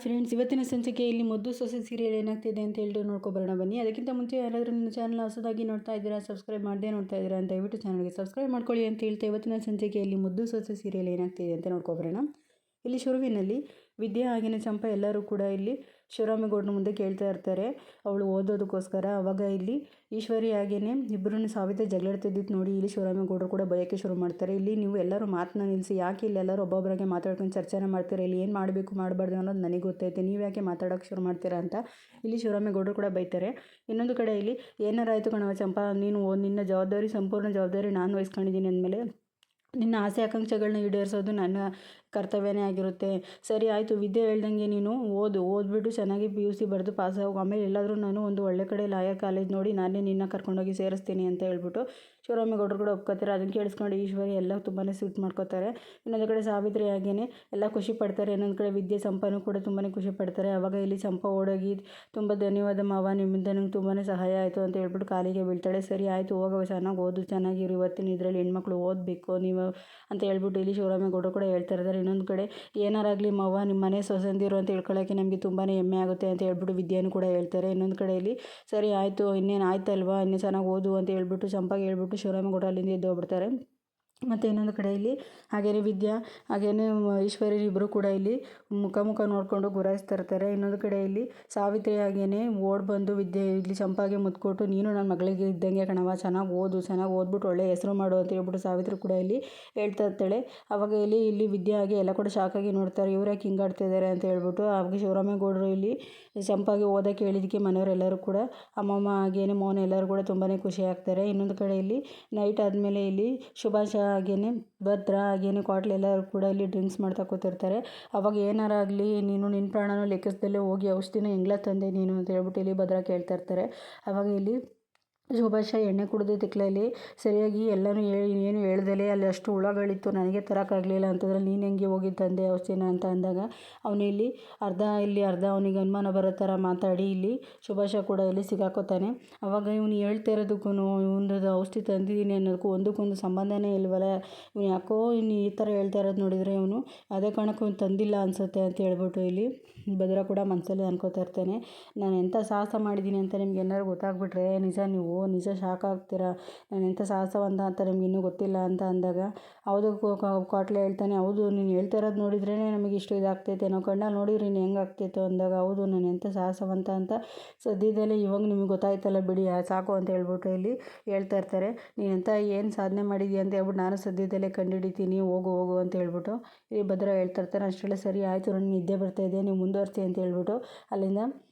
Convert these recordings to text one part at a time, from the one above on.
Friends, ಇವತ್ತಿನ ಸಂಚಿಕೆಯಲ್ಲಿ ಮುದ್ದು ಸೊಸೆ ಸೀರಿಯಲ್ ಏನಾಗ್ತಿದೆ ಅಂತ ಹೇಳ್ಬಿಟ್ಟು ನೋಡ್ಕೊಬರೋಣ ಬನ್ನಿ. ಅದಕ್ಕಿಂತ ಮುಂಚೆ ಯಾರಾದರೂ ನನ್ನ ಚಾನಲ್ ಹೊಸದಾಗಿ ನೋಡ್ತಾ ಇದ್ದೀರಾ, ಸಬ್ಸ್ಕ್ರೈಬ್ ಮಾಡದೆ ನೋಡ್ತಾ ಇದ್ದೀರಾ ಅಂತ ದಯವಿಟ್ಟು ಚಾನಲ್ಗೆ ಸಬ್ಸ್ಕ್ರೈಬ್ ಮಾಡ್ಕೊಳ್ಳಿ ಅಂತ ಹೇಳ್ತಾ ಇವತ್ತಿನ ಸಂಚಿಕೆಯಲ್ಲಿ ಮುದ್ದು ಸೊಸೆ ಸೀರಿಯಲ್ ಏನಾಗ್ತಿದೆ ಅಂತ ನೋಡ್ಕೊಬರೋಣ. ಇಲ್ಲಿ ಶುರುವಿನಲ್ಲಿ ವಿದ್ಯಾ ಹಾಗೆಯೇ ಚಂಪಾ ಎಲ್ಲರೂ ಕೂಡ ಇಲ್ಲಿ ಶಿವರಾಮೇಗೌಡನ ಮುಂದೆ ಕೇಳ್ತಾ ಇರ್ತಾರೆ ಅವಳು ಓದೋದಕ್ಕೋಸ್ಕರ. ಅವಾಗ ಇಲ್ಲಿ ಈಶ್ವರಿ ಹಾಗೆಯೇ ಇಬ್ಬರೂ ಸಾವಿತ್ರಿ ಜಗಳಾಡ್ತಿದ್ದಿದ್ದು ನೋಡಿ ಇಲ್ಲಿ ಶಿವರಾಮೇಗೌಡರು ಕೂಡ ಬಯೋಕ್ಕೆ ಶುರು ಮಾಡ್ತಾರೆ. ಇಲ್ಲಿ ನೀವು ಎಲ್ಲರೂ ಮಾತನ್ನ ನಿಲ್ಲಿಸಿ, ಯಾಕೆ ಇಲ್ಲಿ ಎಲ್ಲರೂ ಒಬ್ಬೊಬ್ಬರಾಗೆ ಮಾತಾಡ್ಕೊಂಡು ಚರ್ಚೆನ ಮಾಡ್ತೀರಾ, ಇಲ್ಲಿ ಏನು ಮಾಡಬೇಕು ಮಾಡಬಾರ್ದು ಅನ್ನೋದು ನನಗೆ ಗೊತ್ತೈತೆ, ನೀವು ಯಾಕೆ ಮಾತಾಡೋಕ್ಕೆ ಶುರು ಮಾಡ್ತೀರಾ ಅಂತ ಇಲ್ಲಿ ಶಿವರಾಮೇಗೌಡರು ಕೂಡ ಬೈತಾರೆ. ಇನ್ನೊಂದು ಕಡೆ ಇಲ್ಲಿ ಏನಾರಾಯಿತು ಕಣವ ಚಂಪಾ, ನೀನು ನಿನ್ನ ಜವಾಬ್ದಾರಿ ಸಂಪೂರ್ಣ ಜವಾಬ್ದಾರಿ ನಾನು ವಹಿಸ್ಕೊಂಡಿದ್ದೀನಿ ಅಂದಮೇಲೆ ನಿನ್ನ ಆಸೆ ಆಕಾಂಕ್ಷೆಗಳನ್ನ ಈಡೇರಿಸೋದು ನನ್ನ ಕರ್ತವ್ಯನೇ ಆಗಿರುತ್ತೆ. ಸರಿ ಆಯಿತು, ವಿದ್ಯೆ ಹೇಳ್ದಂಗೆ ನೀನು ಓದ್ಬಿಟ್ಟು ಚೆನ್ನಾಗಿ PUC ಬರೆದು ಪಾಸ್ ಆಗು, ಆಮೇಲೆ ಎಲ್ಲಾದರೂ ನಾನು ಒಂದು ಒಳ್ಳೆ ಕಡೆ ಲಾಯರ್ ಕಾಲೇಜ್ ನೋಡಿ ನಾನೇ ನಿನ್ನ ಕರ್ಕೊಂಡೋಗಿ ಸೇರಿಸ್ತೀನಿ ಅಂತ ಹೇಳ್ಬಿಟ್ಟು ಶಿವರಾಮೇಗೌಡರು ಕೂಡ ಒಪ್ಕೋತಾರೆ. ಅದನ್ನು ಕೇಳಿಸ್ಕೊಂಡು ಈಶ್ವರಿ ಎಲ್ಲ ತುಂಬಾ ಸ್ವೀಟ್ ಮಾಡ್ಕೋತಾರೆ. ಇನ್ನೊಂದು ಕಡೆ ಸಾವಿತ್ರಿ ಹಾಗೇನೆ ಎಲ್ಲ ಖುಷಿ ಪಡ್ತಾರೆ. ಇನ್ನೊಂದು ಕಡೆ ವಿದ್ಯೆ ಚಂಪಾನು ಕೂಡ ತುಂಬಾ ಖುಷಿ ಪಡ್ತಾರೆ. ಆವಾಗ ಇಲ್ಲಿ ಚಂಪಾ ಓಡೋಗಿ ತುಂಬ ಧನ್ಯವಾದ ಮಾವ, ನಿಮ್ಮಿಂದ ನಂಗೆ ತುಂಬಾ ಸಹಾಯ ಆಯಿತು ಅಂತ ಹೇಳ್ಬಿಟ್ಟು ಕಾಲಿಗೆ ಬೀಳ್ತಾಳೆ. ಸರಿ ಆಯಿತು ಹೋಗವ, ಚೆನ್ನಾಗಿ ಓದು, ಚೆನ್ನಾಗಿರು, ಇವತ್ತಿನ ಇದರಲ್ಲಿ ಹೆಣ್ಮಕ್ಳು ಓದಬೇಕು ನೀವು ಅಂತ ಹೇಳ್ಬಿಟ್ಟು ಇಲ್ಲಿ ಶಿವರಾಮೇಗೌಡರು ಕೂಡ ಹೇಳ್ತಾ ಇದ್ದಾರೆ. ಇನ್ನೊಂದು ಕಡೆ ಏನಾರಾಗಲಿ ಮಾವ, ನಿಮ್ಮ ಮನೆ ಸೊಸೆಂದಿರು ಅಂತ ಹೇಳ್ಕೊಳ್ಳೋಕ್ಕೆ ನಮಗೆ ತುಂಬಾ ಹೆಮ್ಮೆ ಆಗುತ್ತೆ ಅಂತ ಹೇಳ್ಬಿಟ್ಟು ವಿದ್ಯೆನೂ ಕೂಡ ಹೇಳ್ತಾರೆ. ಇನ್ನೊಂದು ಕಡೆ ಇಲ್ಲಿ ಸರಿ ಆಯಿತು, ಇನ್ನೇನು ಆಯ್ತಲ್ವಾ, ಇನ್ನೂ ಚೆನ್ನಾಗಿ ಓದು ಅಂತ ಹೇಳ್ಬಿಟ್ಟು ಚಂಪಾಗೆ ಹೇಳ್ಬಿಟ್ಟು ಶಿವರಾಮೇಗೌಡ ಅಲ್ಲಿಂದ ಎದ್ದು ಹೋಗ್ಬಿಡ್ತಾರೆ. ಮತ್ತು ಇನ್ನೊಂದು ಕಡೆ ಇಲ್ಲಿ ಹಾಗೆಯೇ ವಿದ್ಯಾ ಹಾಗೆಯೇ ಈಶ್ವರಿ ಇಬ್ಬರು ಕೂಡ ಇಲ್ಲಿ ಮುಖ ನೋಡಿಕೊಂಡು ಗುರಾಯಿಸ್ತಾ ಇರ್ತಾರೆ. ಇನ್ನೊಂದು ಕಡೆ ಇಲ್ಲಿ ಸಾವಿತ್ರಿ ಹಾಗೆಯೇ ಓಡ್ ಬಂದು ವಿದ್ಯೆ ಇಲ್ಲಿ ಚಂಪಾಗೆ ಮುತ್ಕೊಟ್ಟು, ನೀನು ನನ್ನ ಮಗಳಿಗೆ ಇದ್ದಂಗೆ ಕಣವ, ಚೆನ್ನಾಗಿ ಓದ್ಬಿಟ್ಟು ಒಳ್ಳೆ ಹೆಸರು ಮಾಡು ಅಂತ ಹೇಳ್ಬಿಟ್ಟು ಸಾವಿತ್ರಿ ಕೂಡ ಇಲ್ಲಿ ಹೇಳ್ತಾ ಇರ್ತಾಳೆ. ಆವಾಗ ಇಲ್ಲಿ ವಿದ್ಯೆ ಹಾಗೆ ಎಲ್ಲ ಕೂಡ ಶಾಕಾಗಿ ನೋಡ್ತಾರೆ, ಇವ್ರು ಯಾಕೆ ಹಿಂಗಾಡ್ತಾ ಇದ್ದಾರೆ ಅಂತ ಹೇಳ್ಬಿಟ್ಟು. ಆವಾಗ ಶಿವರಾಮೇಗೌಡರು ಇಲ್ಲಿ ಚಂಪಾಗೆ ಓದೋಕ್ಕೆ ಹೇಳಿದ್ದಕ್ಕೆ ಮನೆಯವರೆಲ್ಲರೂ ಕೂಡ ಅಮ್ಮಮ್ಮ ಹಾಗೇನೆ ಮೌನ ಎಲ್ಲರೂ ಕೂಡ ತುಂಬಾ ಖುಷಿ ಆಗ್ತಾರೆ. ಇನ್ನೊಂದು ಕಡೆ ಇಲ್ಲಿ ನೈಟ್ ಆದಮೇಲೆ ಇಲ್ಲಿ ಸುಭಾಷ ಹಾಗೇನೆ ಭದ್ರ ಹಾಗೇನೆ ಕ್ವಾಟ್ಲ್ ಎಲ್ಲರೂ ಕೂಡ ಇಲ್ಲಿ ಡ್ರಿಂಕ್ಸ್ ಮಾಡ್ತಾ ಕೂತಿರ್ತಾರೆ. ಅವಾಗ ಏನಾರಾಗಲಿ ನೀನು ನಿನ್ನ ಪ್ರಾಣನೂ ಲೆಕ್ಕಿಸ್ದಲ್ಲೇ ಹೋಗಿ ಔಷಧಿನ ಹೆಂಗ್ಲ ತಂದೆ ನೀನು ಅಂತ ಹೇಳ್ಬಿಟ್ಟು ಇಲ್ಲಿ ಭದ್ರ ಕೇಳ್ತಾ ಇರ್ತಾರೆ. ಆವಾಗ ಇಲ್ಲಿ ಸುಭಾಷ ಎಣ್ಣೆ ಕುಡಿದು ತಿಕ್ಲಲ್ಲಿ ಸರಿಯಾಗಿ ಎಲ್ಲನೂ ಏನು ಹೇಳ್ದಲೇ ಅಲ್ಲಿ ಅಷ್ಟು ಹುಳಗಳಿತ್ತು, ನನಗೆ ತರೋಕ್ಕಾಗಲಿಲ್ಲ ಅಂತಂದ್ರೆ ನೀನು ಹೆಂಗೆ ಹೋಗಿ ತಂದೆ ಔಷಧಿನ ಅಂತ ಅಂದಾಗ ಅವನು ಇಲ್ಲಿ ಅರ್ಧ ಅವನಿಗೆ ಅನುಮಾನ ಬರೋ ಥರ ಮಾತಾಡಿ ಇಲ್ಲಿ ಸುಭಾಷ ಕೂಡ ಇಲ್ಲಿ ಸಿಗಾಕೋತಾನೆ. ಅವಾಗ ಇವನು ಹೇಳ್ತಾ ಇರೋದಕ್ಕೂ ಇವನು ಔಷಧಿ ತಂದಿದ್ದೀನಿ ಅನ್ನೋದಕ್ಕೂ ಒಂದಕ್ಕೊಂದು ಸಂಬಂಧನೇ ಇಲ್ವಲ್ಲ, ಇವನು ಯಾಕೋ ಇನ್ನು ಈ ಥರ ಹೇಳ್ತಾ ಇರೋದು ನೋಡಿದರೆ ಇವನು ಅದೇ ಕಾರಣಕ್ಕೂ ಇವನು ತಂದಿಲ್ಲ ಅನಿಸುತ್ತೆ ಅಂತ ಹೇಳ್ಬಿಟ್ಟು ಇಲ್ಲಿ ಭದ್ರ ಕೂಡ ಮನಸ್ಸಲ್ಲಿ ಅನ್ಕೋತಾ ಇರ್ತಾನೆ. ನಾನು ಎಂಥ ಸಾಹಸ ಮಾಡಿದ್ದೀನಿ ಅಂತ ನಿಮ್ಗೆ ಏನಾದ್ರು ಗೊತ್ತಾಗ್ಬಿಟ್ರೆ ನಿಜ ಶಾಕ್ ಆಗ್ತೀರಾ, ನಾನು ಎಂಥ ಸಾಹಸವಂತ ಅಂತ ನಿಮ್ಗೆ ಇನ್ನೂ ಗೊತ್ತಿಲ್ಲ ಅಂತ ಅಂದಾಗ ಹೌದು ಕ್ವಾಟ್ಲೆ ಹೇಳ್ತಾನೆ, ಹೌದು ನೀನು ಹೇಳ್ತಾ ಇರೋದು ನೋಡಿದ್ರೇ ನಮಗೆ ಇಷ್ಟು ಇದಾಗ್ತೈತೆ, ನಾವು ಕಣ್ಣಲ್ಲಿ ನೋಡಿದ್ರೆ ನೀನು ಹೆಂಗೆ ಆಗ್ತೈತೋ ಅಂದಾಗ ಹೌದು ನಾನು ಎಂಥ ಸಾಹಸವಂತ ಅಂತ ಸದ್ಯದಲ್ಲೇ ಇವಾಗ ನಿಮಗೆ ಗೊತ್ತಾಯ್ತಲ್ಲ ಬಿಡಿ ಸಾಕು ಅಂತ ಹೇಳ್ಬಿಟ್ಟು ಇಲ್ಲಿ ಹೇಳ್ತಾ ಇರ್ತಾರೆ. ನೀನು ಎಂಥ ಏನು ಸಾಧನೆ ಮಾಡಿದ್ಯಾ ಅಂತ ಹೇಳ್ಬಿಟ್ಟು ನಾನು ಸದ್ಯದಲ್ಲೇ ಕಂಡುಹಿಡಿತೀನಿ, ಹೋಗು ಅಂತ ಹೇಳ್ಬಿಟ್ಟು ಇಲ್ಲಿ ಭದ್ರ ಹೇಳ್ತಾ ಇರ್ತಾರೆ. ಅಷ್ಟರಲ್ಲೇ ಸರಿ ಆಯಿತು, ನನಗೆ ನಿದ್ದೆ ಬರ್ತಾಯಿದೆ, ನೀವು ಮುಂದುವರಿಸಿ ಅಂತ ಹೇಳ್ಬಿಟ್ಟು ಅಲ್ಲಿಂದ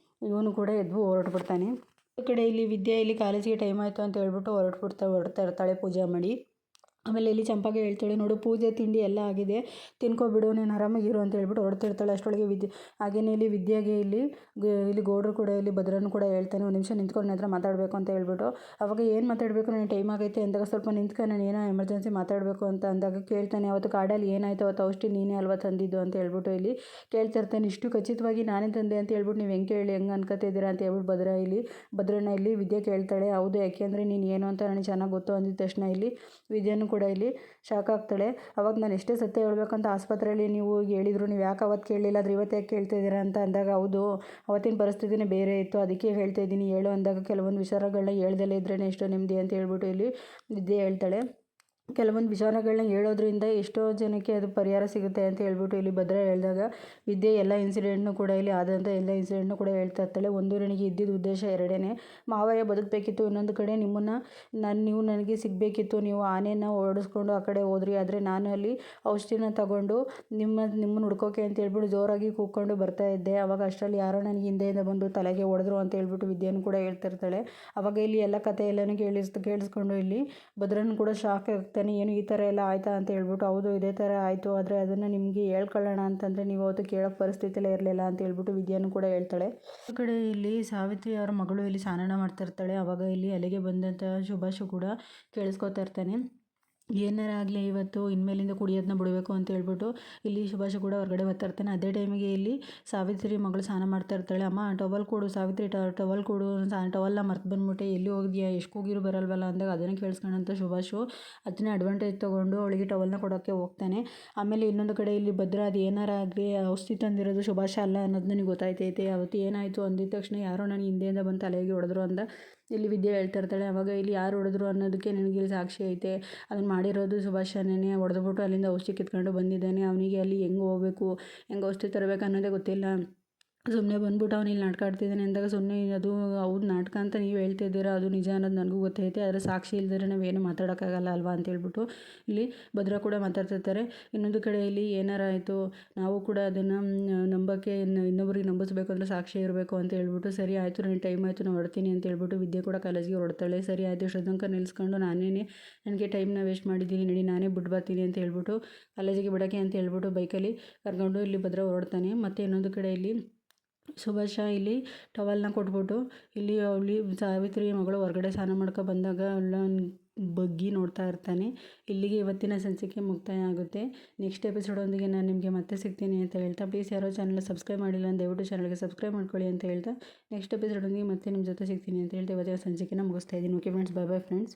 ಇವನು ಕೂಡ ಎದ್ದು ಹೊರಟ್ಬಿಡ್ತಾನೆ. ಈ ಕಡೆ ಇಲ್ಲಿ ವಿದ್ಯಾ ಇಲ್ಲಿ ಕಾಲೇಜಿಗೆ ಟೈಮ್ ಆಯಿತು ಅಂತ ಹೇಳ್ಬಿಟ್ಟು ಹೊರಡ್ತಾ ಇರ್ತಾಳೆ ಪೂಜೆ ಮಾಡಿ. ಆಮೇಲೆ ಇಲ್ಲಿ ಚಂಪಾಗೆ ಹೇಳ್ತಾಳೆ, ನೋಡು ಪೂಜೆ ತಿಂಡಿ ಎಲ್ಲ ಆಗಿದೆ, ತಿನ್ಕೊಬಿಡು, ನೀನು ಆರಾಮಾಗಿರು ಅಂತ ಹೇಳ್ಬಿಟ್ಟು ಹೊರಡ್ತಿರ್ತಾಳೆ. ಅಷ್ಟರೊಳಗೆ ಹಾಗೆಯೇ ಇಲ್ಲಿ ವಿದ್ಯೆಗೆ ಇಲ್ಲಿ ಗೌಡ್ರು ಕೂಡ ಇಲ್ಲಿ ಭದ್ರನು ಕೂಡ ಹೇಳ್ತಾನೆ, ಒಂದು ನಿಮಿಷ ನಿಂತ್ಕೊಂಡು ನನ್ನ ಹತ್ರ ಮಾತಾಡಬೇಕು ಅಂತ ಹೇಳ್ಬಿಟ್ಟು. ಅವಾಗ ಏನು ಮಾತಾಡಬೇಕು, ನನಗೆ ಟೈಮ್ ಆಗೈತೆ ಅಂದಾಗ ಸ್ವಲ್ಪ ನಿಂತ್ಕೊಂಡು ನಾನು ಏನೋ ಎಮರ್ಜೆನ್ಸಿ ಮಾತಾಡಬೇಕು ಅಂತ ಅಂದಾಗ ಕೇಳ್ತಾನೆ, ಅವತ್ತು ಕಾಡಲ್ಲಿ ಏನಾಯಿತು, ಅವತ್ತು ಔಷಧಿ ನೀನೇ ಅಲ್ವಾ ತಂದಿದ್ದು ಅಂತ ಹೇಳ್ಬಿಟ್ಟು ಇಲ್ಲಿ ಕೇಳ್ತಿರ್ತಾನೆ. ಇಷ್ಟು ಖಚಿತವಾಗಿ ನಾನೇ ತಂದೆ ಅಂತ ಹೇಳ್ಬಿಟ್ಟು ನೀವು ಹೆಂಗೆ ಅನ್ಕೋತಿದ್ದೀರಾ ಅಂತ ಹೇಳ್ಬಿಟ್ಟು ಭದ್ರನ ಇಲ್ಲಿ ವಿದ್ಯೆ ಕೇಳ್ತಾಳೆ. ಹೌದು, ಯಾಕೆಂದರೆ ನೀನು ಏನು ಅಂತ ನನಗೆ ಚೆನ್ನಾಗಿ ಗೊತ್ತು ಅಂದಿದ ತಕ್ಷಣ ಇಲ್ಲಿ ವಿದ್ಯೆನೂ ಕೂಡ ಇಲ್ಲಿ ಶಾಕ್ ಆಗ್ತಾಳೆ. ಅವಾಗ ನಾನು ಎಷ್ಟೇ ಸತ್ಯ ಹೇಳ್ಬೇಕಂತ ಆಸ್ಪತ್ರೆಯಲ್ಲಿ ನೀವು ಹೇಳಿದ್ರು, ನೀವು ಯಾಕೆ ಅವತ್ತು ಕೇಳಲಿಲ್ಲ, ಆದರೆ ಇವತ್ತು ಯಾಕೆ ಕೇಳ್ತಾ ಇದ್ದೀರಾ ಅಂತ ಅಂದಾಗ ಹೌದು ಅವತ್ತಿನ ಪರಿಸ್ಥಿತಿನೇ ಬೇರೆ ಇತ್ತು, ಅದಕ್ಕೆ ಹೇಳ್ತಾ ಇದ್ದೀನಿ ಹೇಳು ಅಂದಾಗ ಕೆಲವೊಂದು ವಿಚಾರಗಳನ್ನ ಹೇಳ್ದಲೇ ಇದ್ರೇ ಎಷ್ಟೋ ನೆಮ್ಮದಿ ಅಂತ ಹೇಳ್ಬಿಟ್ಟು ಇಲ್ಲಿ ವಿದ್ಯೆ ಹೇಳ್ತಾಳೆ. ಕೆಲವೊಂದು ವಿಚಾರಗಳನ್ನ ಹೇಳೋದ್ರಿಂದ ಎಷ್ಟೋ ಜನಕ್ಕೆ ಅದು ಪರಿಹಾರ ಸಿಗುತ್ತೆ ಅಂತ ಹೇಳ್ಬಿಟ್ಟು ಇಲ್ಲಿ ಭದ್ರ ಹೇಳಿದಾಗ ವಿದ್ಯೆ ಎಲ್ಲ ಇನ್ಸಿಡೆಂಟ್ನು ಕೂಡ ಇಲ್ಲಿ ಆದಂಥ ಎಲ್ಲ ಇನ್ಸಿಡೆಂಟ್ನು ಕೂಡ ಹೇಳ್ತಾ ಇರ್ತಾಳೆ. ಒಂದು ನನಗೆ ಇದ್ದಿದ್ದ ಉದ್ದೇಶ ಎರಡೇ, ಮಾವಯ್ಯ ಬದುಕಬೇಕಿತ್ತು, ಇನ್ನೊಂದು ಕಡೆ ನೀವು ನನಗೆ ಸಿಗಬೇಕಿತ್ತು. ನೀವು ಆನೆನ ಓಡಿಸ್ಕೊಂಡು ಆ ಕಡೆ ಹೋದ್ರಿ, ಆದರೆ ನಾನು ಅಲ್ಲಿ ಔಷಧಿನ ತಗೊಂಡು ನಿಮ್ಮನ್ನು ಹುಡ್ಕೋಕೆ ಅಂತ ಹೇಳ್ಬಿಟ್ಟು ಜೋರಾಗಿ ಕೂಗ್ಕೊಂಡು ಬರ್ತಾ ಇದ್ದೆ. ಅವಾಗ ಅಷ್ಟರಲ್ಲಿ ಯಾರೋ ನನಗೆ ಹಿಂದೆಯಿಂದ ಬಂದು ತಲೆಗೆ ಹೊಡೆದ್ರು ಅಂತ ಹೇಳ್ಬಿಟ್ಟು ವಿದ್ಯೆನೂ ಕೂಡ ಹೇಳ್ತಿರ್ತಾಳೆ. ಅವಾಗ ಇಲ್ಲಿ ಎಲ್ಲ ಕಥೆ ಎಲ್ಲನೂ ಕೇಳಿಸ್ಕೊಂಡು ಇಲ್ಲಿ ಭದ್ರನು ಕೂಡ ಶಾಕ್ ಆಗ್ತಾನೆ. ಏನು ಈ ಥರ ಎಲ್ಲ ಆಯಿತಾ ಅಂತ ಹೇಳ್ಬಿಟ್ಟು. ಹೌದು ಇದೇ ಥರ ಆಯಿತು, ಆದರೆ ಅದನ್ನು ನಿಮಗೆ ಹೇಳ್ಕೊಳ್ಳೋಣ ಅಂತಂದರೆ ನೀವು ಅವತ್ತು ಕೇಳೋಕ್ಕೆ ಪರಿಸ್ಥಿತಿಯಲ್ಲೇ ಇರಲಿಲ್ಲ ಅಂತ ಹೇಳ್ಬಿಟ್ಟು ವಿದ್ಯೆನೂ ಕೂಡ ಹೇಳ್ತಾಳೆ. ಈ ಕಡೆ ಇಲ್ಲಿ ಸಾವಿತ್ರಿ ಅವರ ಮಗಳು ಇಲ್ಲಿ ಸ್ನಾನ ಮಾಡ್ತಾ ಇರ್ತಾಳೆ. ಅವಾಗ ಇಲ್ಲಿ ಅಲ್ಲಿಗೆ ಬಂದಂಥ ಸುಭಾಷ್ ಕೂಡ ಕೇಳಿಸ್ಕೊತಾ ಇರ್ತಾನೆ. ಏನಾರ ಆಗಲಿ ಇವತ್ತು ಇನ್ಮೇಲಿಂದ ಕುಡಿಯೋದನ್ನ ಬಿಡಬೇಕು ಅಂತ ಹೇಳ್ಬಿಟ್ಟು ಇಲ್ಲಿ ಸುಭಾಷ ಕೂಡ ಹೊರಗಡೆ ಬರ್ತಾ ಇರ್ತಾನೆ. ಅದೇ ಟೈಮಿಗೆ ಇಲ್ಲಿ ಸಾವಿತ್ರಿ ಮಗಳು ಸ್ನಾನ ಮಾಡ್ತಾ ಇರ್ತಾಳೆ. ಅಮ್ಮ ಟವಲ್ ಕೊಡು ಸಾವಿತ್ರಿ, ಟವಲ್ ಕೊಡು, ಟವಲ್ನ ಮರ್ತು ಬಂದ್ಬಿಟ್ಟೆ, ಎಲ್ಲಿ ಹೋಗಿದ್ಯಾ, ಎಷ್ಟು ಹೋಗಿರು ಬರಲ್ವಲ್ಲ ಅಂದಾಗ ಅದನ್ನು ಕೇಳಿಸ್ಕೊಂಡಂತ ಸುಭಾಷು ಅದನ್ನೇ ಅಡ್ವಾಂಟೇಜ್ ತೊಗೊಂಡು ಅವಳಿಗೆ ಟವಲ್ನ ಕೊಡೋಕ್ಕೆ ಹೋಗ್ತಾನೆ. ಆಮೇಲೆ ಇನ್ನೊಂದು ಕಡೆ ಇಲ್ಲಿ ಭದ್ರ ಅದು ಏನಾರ ಆಗಲಿ ಔಷಧಿ ತಂದಿರೋದು ಸುಭಾಷ ಅಲ್ಲ ಅನ್ನೋದು ನನಗೆ ಗೊತ್ತಾಯ್ತೈತೆ. ಅವತ್ತು ಏನಾಯಿತು ಅಂದಿದ ತಕ್ಷಣ ಯಾರೋ ನನಗೆ ಹಿಂದೆಯಿಂದ ಬಂದು ತಲೆಗೆ ಹೊಡೆದ್ರು ಅಂತ ಇಲ್ಲಿ ವಿದ್ಯೆ ಹೇಳ್ತಾ ಇರ್ತಾಳೆ. ಆವಾಗ ಇಲ್ಲಿ ಯಾರು ಹೊಡೆದ್ರು ಅನ್ನೋದಕ್ಕೆ ನನಗೆ ಇಲ್ಲಿ ಸಾಕ್ಷಿ ಐತೆ, ಅದನ್ನು ಮಾಡಿರೋದು ಸುಭಾಷನೇ. ಹೊಡೆದ್ಬಿಟ್ಟು ಅಲ್ಲಿಂದ ಔಷಧಿ ಕಿತ್ಕೊಂಡು ಬಂದಿದ್ದಾನೆ. ಅವನಿಗೆ ಅಲ್ಲಿ ಹೆಂಗೆ ಹೋಗ್ಬೇಕು, ಹೆಂಗೆ ಔಷಧಿ ತರಬೇಕು ಅನ್ನೋದೇ ಗೊತ್ತಿಲ್ಲ. ಸುಮ್ಮನೆ ಬಂದ್ಬಿಟ್ಟು ಅವ್ನು ಇಲ್ಲಿ ನಾಟಕ ಆಡ್ತಿದ್ದಾನೆ ಅಂದಾಗ ಸುಮ್ಮನೆ ಅದು ಅವ್ರು ನಾಟಕ ಅಂತ ನೀವು ಹೇಳ್ತಿದ್ದೀರಾ, ಅದು ನಿಜ ಅನ್ನೋದು ನನಗೂ ಗೊತ್ತೈತೆ, ಆದರೆ ಸಾಕ್ಷಿ ಇಲ್ದಿದ್ರೆ ನಾವೇನು ಮಾತಾಡೋಕ್ಕಾಗಲ್ಲ ಅಲ್ವಾ ಅಂತ ಹೇಳ್ಬಿಟ್ಟು ಇಲ್ಲಿ ಭದ್ರ ಕೂಡ ಮಾತಾಡ್ತಿರ್ತಾರೆ. ಇನ್ನೊಂದು ಕಡೆ ಇಲ್ಲಿ ಏನಾರ ಆಯಿತು ನಾವು ಕೂಡ ಅದನ್ನು ನಂಬೋಕ್ಕೆ ಇನ್ನೊಬ್ರಿಗೆ ನಂಬಿಸ್ಬೇಕು ಅಂದರೆ ಸಾಕ್ಷಿ ಇರಬೇಕು ಅಂತ ಹೇಳ್ಬಿಟ್ಟು ಸರಿ ಆಯಿತು ನನಗೆ ಟೈಮ್ ಆಯಿತು ನಾನು ಹೊರಡ್ತೀನಿ ಅಂತ ಹೇಳ್ಬಿಟ್ಟು ವಿದ್ಯೆ ಕೂಡ ಕಾಲೇಜಿಗೆ ಹೊರಡ್ತಾಳೆ. ಸರಿ ಆಯಿತು ಶ್ರೀಲಂಕಾ ನಿಲ್ಲಿಸ್ಕೊಂಡು ನನಗೆ ಟೈಮ್ನ ವೇಸ್ಟ್ ಮಾಡಿದ್ದೀನಿ, ನಡಿ ನಾನೇ ಬಿಟ್ಟು ಬರ್ತೀನಿ ಅಂತ ಹೇಳ್ಬಿಟ್ಟು ಕಾಲೇಜಿಗೆ ಬಿಡೋಕ್ಕೆ ಅಂತ ಹೇಳ್ಬಿಟ್ಟು ಬೈಕಲ್ಲಿ ಕರ್ಕೊಂಡು ಇಲ್ಲಿ ಭದ್ರ ಹೊರಡ್ತಾನೆ. ಮತ್ತು ಇನ್ನೊಂದು ಕಡೆ ಇಲ್ಲಿ ಸುಭಾಷ ಇಲ್ಲಿ ಟವಲ್ನ ಕೊಟ್ಬಿಟ್ಟು ಇಲ್ಲಿ ಸಾವಿತ್ರಿ ಮಗಳು ಹೊರಗಡೆ ಸ್ನಾನ ಮಾಡ್ಕೊ ಬಂದಾಗ ಅವಳ ಬಗ್ಗಿ ನೋಡ್ತಾ ಇರ್ತಾನೆ. ಇಲ್ಲಿಗೆ ಇವತ್ತಿನ ಸಂಚಿಕೆ ಮುಕ್ತಾಯ ಆಗುತ್ತೆ. ನೆಕ್ಸ್ಟ್ ಎಪಿಸೋಡೊಂದಿಗೆ ನಾನು ನಿಮಗೆ ಮತ್ತೆ ಸಿಗ್ತೀನಿ ಅಂತ ಹೇಳ್ತಾ, ಪ್ಲೀಸ್ ಯಾರೋ ಚಾನಲ್ ಸಬ್ಸ್ಕ್ರೈಬ್ ಮಾಡಿಲ್ಲ ಅಂತ ದಯವಿಟ್ಟು ಚಾನಲ್ಗೆ ಸಬ್ಸ್ಕ್ರೈಬ್ ಮಾಡ್ಕೊಳ್ಳಿ ಅಂತ ಹೇಳ್ತಾ ನೆಕ್ಸ್ಟ್ ಎಪಿಸೋಡೊಂದಿಗೆ ಮತ್ತೆ ನಿಮ್ಮ ಜೊತೆ ಸಿಗ್ತೀನಿ ಅಂತ ಹೇಳ್ತಾ ಇವತ್ತಿನ ಸಂಚಿಕೆನ ಮುಗಿಸ್ತಾ ಇದ್ದೀನಿ. Okay friends, bye bye friends.